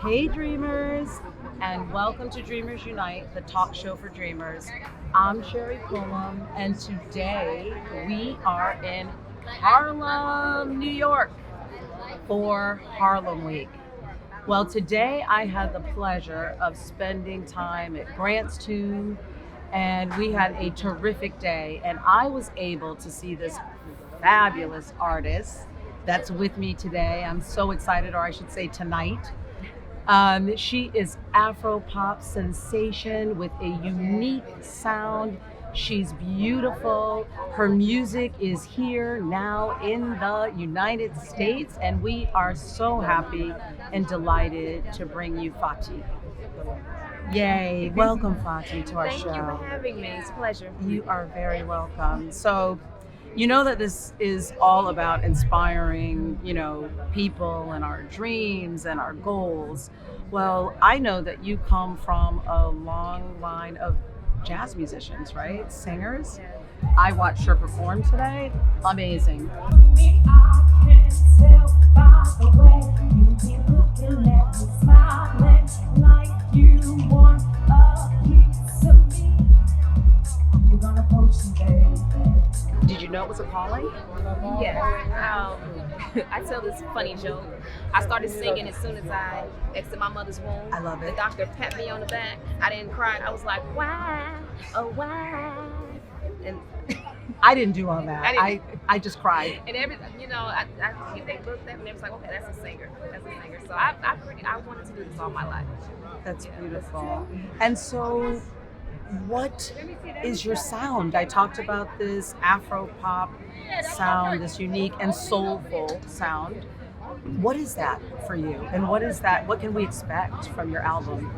Hey dreamers, and welcome to Dreamers Unite, the talk show for dreamers. I'm Sherry Pullum, and today we are in Harlem, New York for Harlem Week. Well, today I had the pleasure of spending time at Grant's Tomb, and we had a terrific day, and I was able to see this fabulous artist that's with me today. I'm so excited, or I should say tonight. She is Afro-Pop sensation with a unique sound. She's beautiful. Her music is here now in the United States, and we are so happy and delighted to bring you Fati. Yay! Welcome, Fati, to our Thank show. you for having me. It's a pleasure. You are very welcome. So, you know that this is all about inspiring, people and our dreams and our goals. Well, I know that you come from a long line of jazz musicians, right? Singers. I watched her perform today. Amazing. Me, I can tell by the way you be looking at me, smiling like you want a piece of me. You're gonna poach me, baby. Did you know it was a calling? Yeah. I tell this funny joke. I started singing as soon as I exited my mother's womb. I love it. The doctor pat me on the back. I didn't cry. I was like, why? Oh, why? And I didn't do all that. I I just cried. and every, they looked at me and they was like, okay, that's a singer. That's a singer. So I wanted to do this all my life. That's beautiful. And so, what is your sound? I talked about this Afro-Pop sound, this unique and soulful sound. What is that for you? And what is that? What can we expect from your album?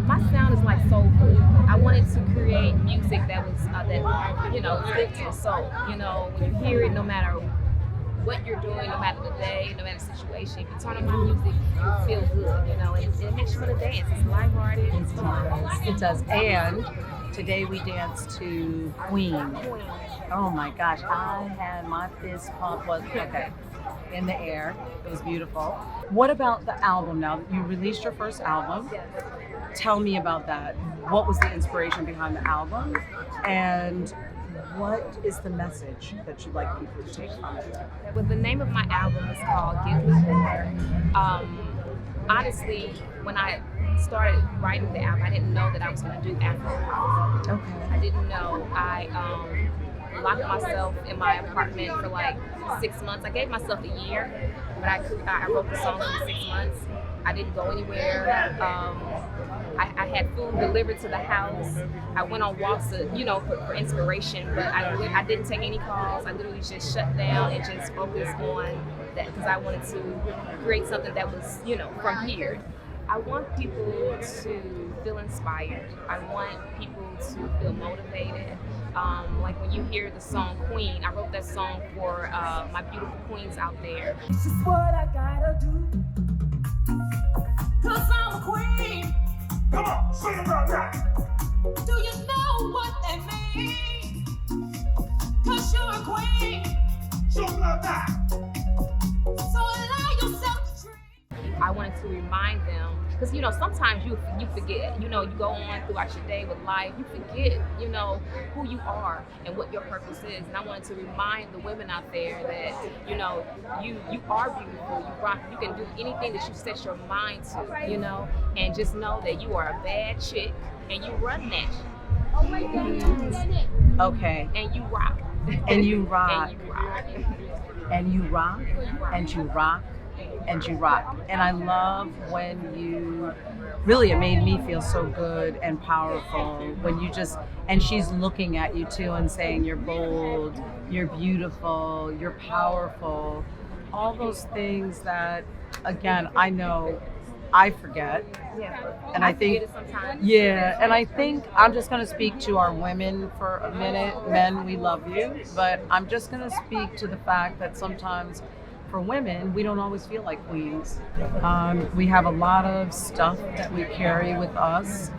My sound is like soul food. I wanted to create music that was good to the soul. When you hear it, no matter what you're doing, no matter the day, no matter the situation, if you turn on my music, you feel good. And it makes you want to dance. It's lighthearted. It's fun. It does. And today we danced to Queen. Oh my gosh, I had my fist pump in the air. It was beautiful. What about the album now? You released your first album. Tell me about that. What was the inspiration behind the album? And what is the message that you'd like people to take from it? Well, the name of my album is called Give Me More. Honestly, when I started writing the album, I didn't know that I was going to do Afro-Pop. Okay. I didn't know. I locked myself in my apartment for like 6 months. I gave myself a year, but I wrote the songs in 6 months. I didn't go anywhere. I had food delivered to the house. I went on walks, for inspiration, but I didn't take any calls. I literally just shut down and just focused on that because I wanted to create something that was, from here. I want people to feel inspired. I want people to feel motivated. Like when you hear the song Queen, I wrote that song for my beautiful queens out there. This is what I gotta do. 'Cause I'm a queen. Come on, sing about that. Do you know what that means? 'Cause you're a queen. Show me that. So allow yourself to dream. I wanted to remind them, because sometimes you forget. You go on throughout your day with life, you forget, who you are and what your purpose is. And I wanted to remind the women out there that, you are beautiful, you rock, you can do anything that you set your mind to, and just know that you are a bad chick and you run that shit. Oh my God. Okay. And you rock. And you rock. And you rock. And you rock. And you rock. And you rock. And I love when it made me feel so good and powerful when and she's looking at you too and saying you're bold, you're beautiful, you're powerful, all those things that, again, I know I forget. Yeah. And I think, forget it sometimes. yeah, and I think I'm just going to speak to our women for a minute. Men, we love you, but I'm just going to speak to the fact that sometimes for women, we don't always feel like queens. We have a lot of stuff that we carry with us,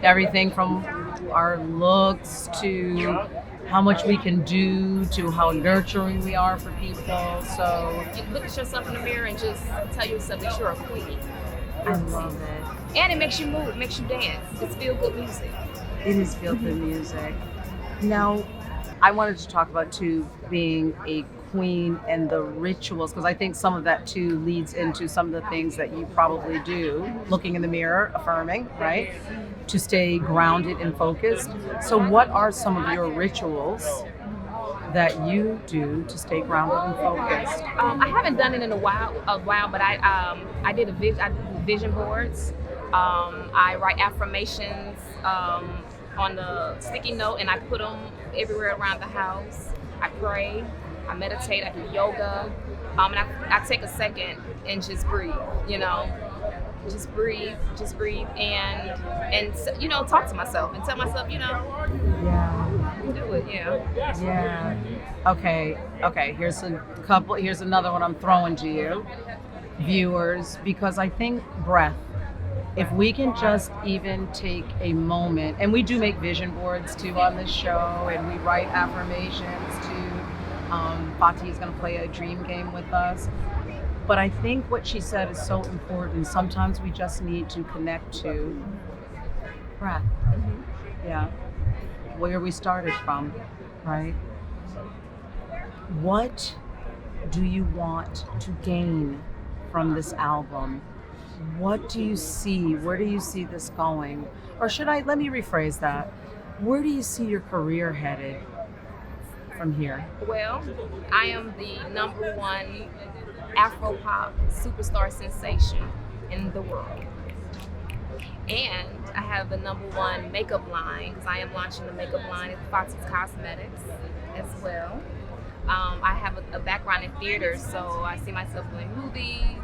everything from our looks to how much we can do to how nurturing we are for people. So You look at yourself in the mirror and just tell yourself that you're a queen. I love it. And it makes you move, makes you dance. It's feel good music. It is feel-good music. Now, I wanted to talk about too being a queen and the rituals, because I think some of that too leads into some of the things that you probably do, looking in the mirror, affirming, right? To stay grounded and focused. So what are some of your rituals that you do to stay grounded and focused? I haven't done it in a while, but I did I do vision boards. I write affirmations on the sticky note, and I put them everywhere around the house. I pray, I meditate, I do yoga, and I take a second and just breathe. Just breathe, and you know, talk to myself and tell myself, you know, Yeah. you can do it. Yeah. Yeah. Okay. Here's another one I'm throwing to you, viewers, because I think breath. If we can just even take a moment, and we do make vision boards too on this show, and we write affirmations too. Fati is going to play a dream game with us. But I think what she said is so important. Sometimes we just need to connect to breath. Yeah. Where we started from, right? What do you want to gain from this album? What do you see? Where do you see this going? Or let me rephrase that. Where do you see your career headed from here? Well, I am the #1 Afro-Pop superstar sensation in the world. And I have the #1 makeup line, because I am launching the makeup line at Fati's Cosmetics as well. I have a background in theater, so I see myself doing movies,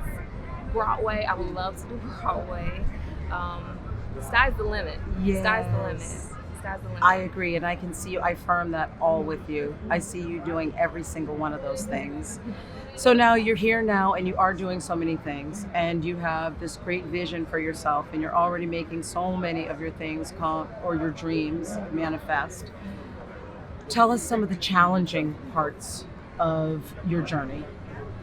Broadway. I would love to do Broadway. The sky's the limit. Yes. Sky's the limit. Sky's the limit. I agree, and I can see you. I affirm that all with you. I see you doing every single one of those things. So now you're here now, and you are doing so many things, and you have this great vision for yourself, and you're already making so many of your things come, or your dreams manifest. Tell us some of the challenging parts of your journey,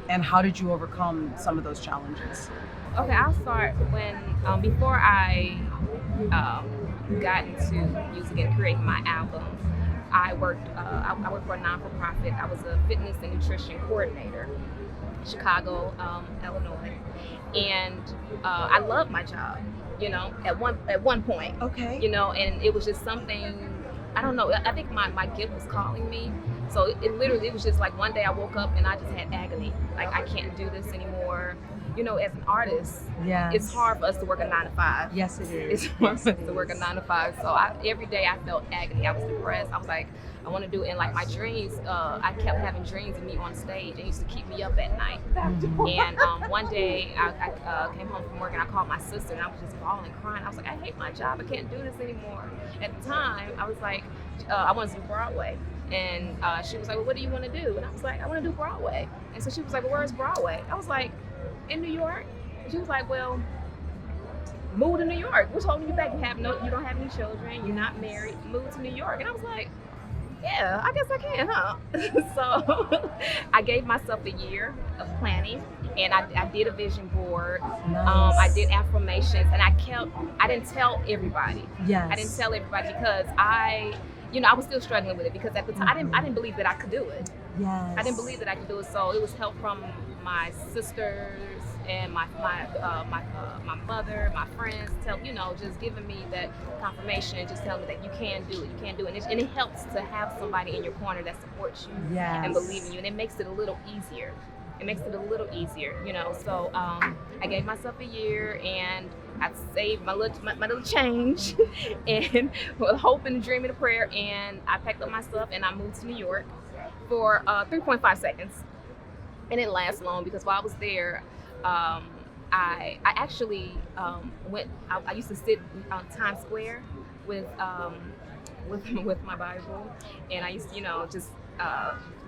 and how did you overcome some of those challenges? Okay, I'll start when before I got into music and creating my album. I worked for a non-for-profit. I was a fitness and nutrition coordinator in Chicago, Illinois, and I loved my job. At one point. Okay. And it was just something. I don't know. I think my gift was calling me. So it was just like one day I woke up and I just had agony. Like, I can't do this anymore. As an artist, Yes. it's hard for us to work a 9 to 5. Yes, it is. It's hard Yes, for it us to work a is. 9 to 5. So every day I felt agony. I was depressed. I was like, I want to do it. And like my dreams, I kept having dreams of me on stage. It used to keep me up at night. And one day I came home from work and I called my sister and I was just bawling, crying. I was like, I hate my job. I can't do this anymore. At the time, I was like, I want to do Broadway. And she was like, well, what do you want to do? And I was like, I want to do Broadway. And so she was like, well, where's Broadway? I was like, in New York. She was like, well, move to New York. What's holding you back? You don't have any children. You're not married. Move to New York. And I was like, yeah, I guess I can, huh? So I gave myself a year of planning, and I did a vision board. Nice. I did affirmations, and I didn't tell everybody. Yes. I didn't tell everybody because I was still struggling with it, because at the time I didn't believe that I could do it. Yes. I didn't believe that I could do it. So it was help from my sisters and my mother, my friends, just giving me that confirmation and just telling me that you can do it. And it helps to have somebody in your corner that supports you Yes. and believe in you, and it makes it a little easier. So I gave myself a year, and I saved my little change, and with hope and a dream and a prayer, and I packed up my stuff and I moved to New York for 3.5 seconds. And it didn't last long, because while I was there, I actually went. I used to sit on Times Square with my Bible, and I used to just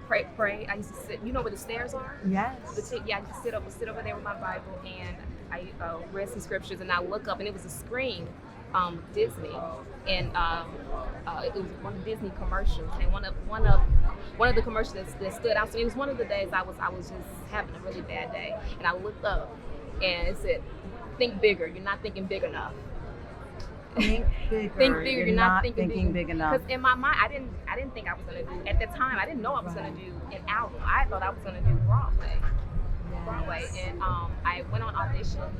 pray. I used to sit. You know where the stairs are? Yes. I used to sit over there with my Bible, and I read some scriptures, and I look up, and it was a screen, Disney, and it was one of the Disney commercials, and one of the commercials that stood out. So it was one of the days I was just having a really bad day, and I looked up, and it said, think bigger. You're not thinking big enough. Think bigger. Think bigger. You're You're not thinking big enough. Because in my mind, I didn't think I was gonna do. At the time, I didn't know I was gonna do an album. I thought I was gonna do Broadway. And I went on auditions.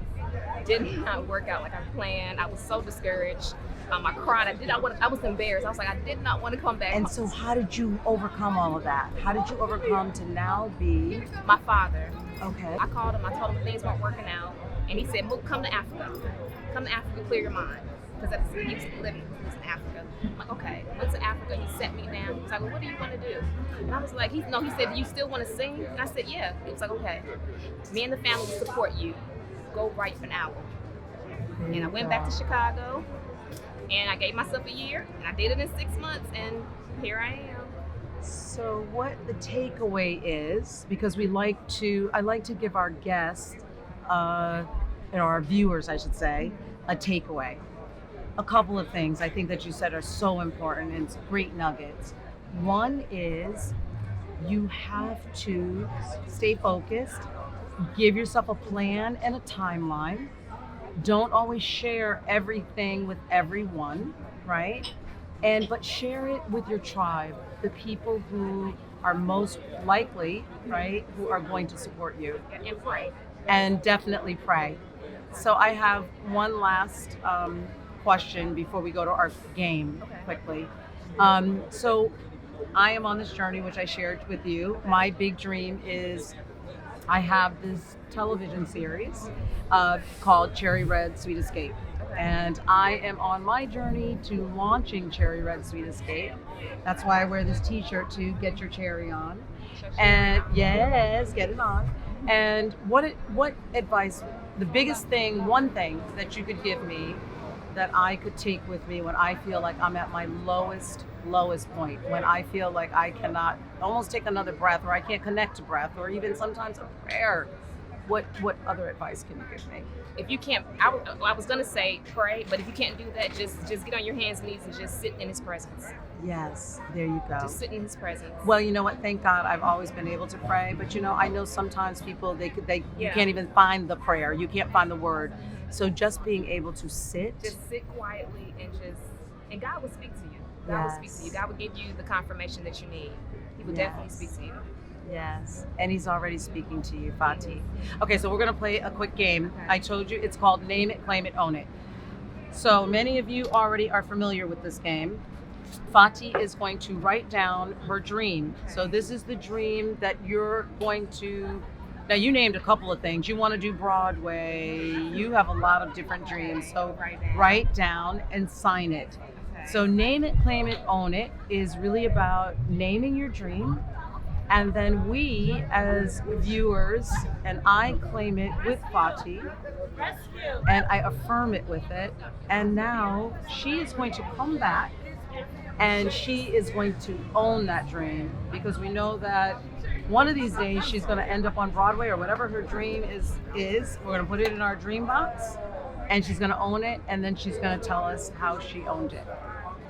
Did not work out like I planned. I was so discouraged. I cried. I was embarrassed. I was like, I did not want to come back. And so how did you overcome all of that? How did you overcome to now be? My father. Okay. I called him. I told him things weren't working out, and he said, "Well, come to Africa. Come to Africa, clear your mind." Because he was living in Africa. I'm like, okay. Went to Africa. He sat me down. He was like, well, what do you want to do? And I was like, he said, do you still want to sing? And I said, yeah. He was like, okay. Me and the family will support you. Go write an album. And I went back to Chicago, and I gave myself a year, and I did it in 6 months, and here I am. So what the takeaway is, because I like to give our guests, our viewers, I should say, a takeaway. A couple of things I think that you said are so important and great nuggets. One is you have to stay focused, give yourself a plan and a timeline. Don't always share everything with everyone, right? But share it with your tribe, the people who are most likely, right, who are going to support you. And pray. And definitely pray. So I have one last question before we go to our game quickly. So I am on this journey, which I shared with you. My big dream is I have this television series called Cherry Red Sweet Escape. And I am on my journey to launching Cherry Red Sweet Escape. That's why I wear this t-shirt to get your cherry on. And yes, get it on. And what advice, the biggest thing, one thing that you could give me that I could take with me when I feel like I'm at my lowest point, when I feel like I cannot almost take another breath, or I can't connect to breath, or even sometimes a prayer, what other advice can you give me? If you can't, I was gonna say pray, but if you can't do that, just get on your hands and knees and just sit in His presence. Yes, there you go. Just sit in His presence. Well, you know what? Thank God I've always been able to pray, but I know sometimes people you can't even find the prayer, you can't find the word. So just being able to sit quietly and God will speak to you. God will speak to you. God will give you the confirmation that you need. He will definitely speak to you. Yes, and He's already speaking to you, Fati. Okay, so we're gonna play a quick game. I told you it's called Name It, Claim It, Own It. So many of you already are familiar with this game. Fati is going to write down her dream. So this is the dream that you're going to. Now you named a couple of things. You want to do Broadway. You have a lot of different dreams. So write down and sign it. So Name It, Claim It, Own It is really about naming your dream. And then we as viewers, and I claim it with Fati, and I affirm it with it. And now she is going to come back and she is going to own that dream, because we know that one of these days she's going to end up on Broadway or whatever her dream is. We're going to put it in our dream box and she's going to own it, and then she's going to tell us how she owned it.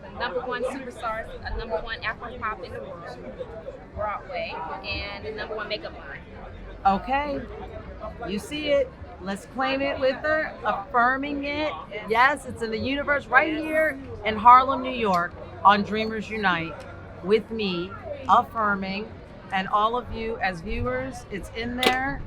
The #1 superstar, a #1 Afro-Pop in the world, Broadway, and the #1 makeup line. Okay, you see it. Let's claim it with her, affirming it. Yes, it's in the universe right here in Harlem, New York on Dreamers Unite with me, affirming, and all of you as viewers, it's in there.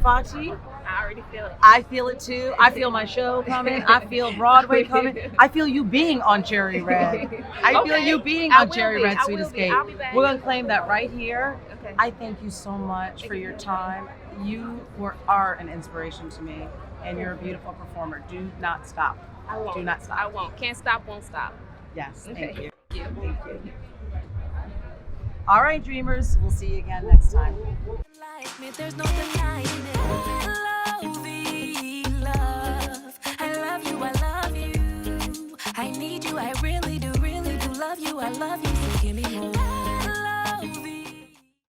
Fati, I already feel it. I feel it too. I feel my show coming. I feel Broadway coming. I feel you being on Cherry Red. I feel you being on Cherry Red Sweet Escape. I'll be back. We're going to claim that right here. Okay. I thank you so much for your time. You are an inspiration to me, and you're a beautiful performer. Do not stop. I won't. Do not stop. I won't. Can't stop, won't stop. Yes, Okay. thank you. Thank you. Thank you. All right, dreamers, we'll see you again next time. Like me, there's no denying it.